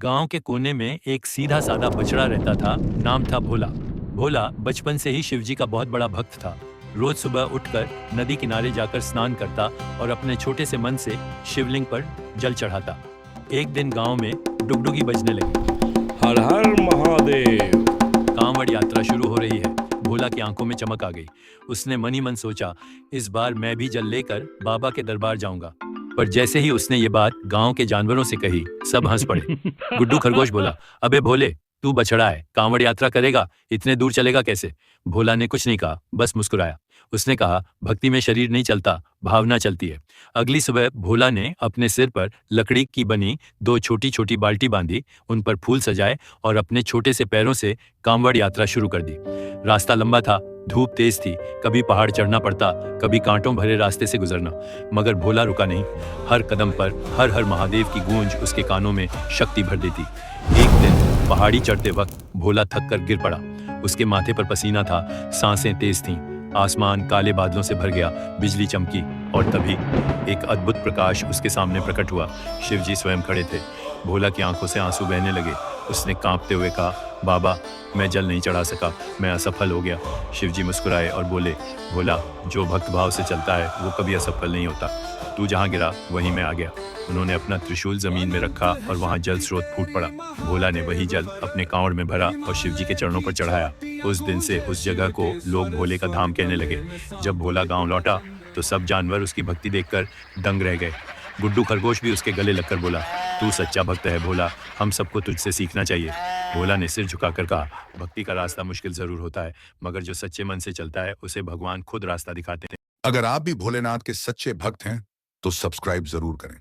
गांव के कोने में एक सीधा साधा बछड़ा रहता था। नाम था भोला। भोला बचपन से ही शिवजी का बहुत बड़ा भक्त था। रोज सुबह उठकर नदी किनारे जाकर स्नान करता और अपने छोटे से मन से शिवलिंग पर जल चढ़ाता। एक दिन गांव में डुगडुगी बजने लगी। हर हर महादेव। कांवड़ यात्रा शुरू हो रही है। भोला की आंखों में चमक आ गई। उसने मन ही मन सोचा, इस बार मैं भी जल लेकर बाबा के दरबार जाऊंगा। पर जैसे ही उसने ये बात गांव के जानवरों से कही, सब हंस पड़े। गुड्डू खरगोश बोला, अबे भोले, तू बछड़ा है, कांवड़ यात्रा करेगा, इतने दूर चलेगा कैसे? भोला ने कुछ नहीं कहा, बस मुस्कुराया। उसने कहा, भक्ति में शरीर नहीं चलता, भावना चलती है। अगली सुबह भोला ने अपने सिर पर लकड़ी की बनी 2 छोटी छोटी बाल्टी बांधी, उन पर फूल सजाए और अपने छोटे से पैरों से कांवड़ यात्रा शुरू कर दी। रास्ता लंबा था, धूप तेज थी, कभी पहाड़ चढ़ना पड़ता, कभी कांटों भरे रास्ते से गुजरना, मगर भोला रुका नहीं। हर कदम पर हर हर महादेव की गूंज उसके कानों में शक्ति भर देती। एक दिन पहाड़ी चढ़ते वक्त भोला थक कर गिर पड़ा। उसके माथे पर पसीना था, सांसें तेज थीं, आसमान काले बादलों से भर गया, बिजली चमकी और तभी एक अद्भुत प्रकाश उसके सामने प्रकट हुआ। शिवजी स्वयं खड़े थे। भोला की आंखों से आंसू बहने लगे। उसने कांपते हुए कहा, बाबा, मैं जल नहीं चढ़ा सका, मैं असफल हो गया। शिवजी मुस्कुराए और बोले, भोला, जो भक्त भाव से चलता है वो कभी असफल नहीं होता। तू जहाँ गिरा वहीं मैं आ गया। उन्होंने अपना त्रिशूल जमीन में रखा और वहाँ जल स्रोत फूट पड़ा। भोला ने वही जल अपने कांवड़ में भरा और शिवजी के चरणों पर चढ़ाया। उस दिन से उस जगह को लोग भोले का धाम कहने लगे। जब भोला गांव लौटा तो सब जानवर उसकी भक्ति देखकर दंग रह गए। गुड्डू खरगोश भी उसके गले लगकर बोला, तू सच्चा भक्त है भोला, हम सबको तुझसे सीखना चाहिए। भोला ने सिर झुकाकर कहा, भक्ति का रास्ता मुश्किल जरूर होता है, मगर जो सच्चे मन से चलता है उसे भगवान खुद रास्ता दिखाते हैं। अगर आप भी भोलेनाथ के सच्चे भक्त हैं तो सब्सक्राइब जरूर करें।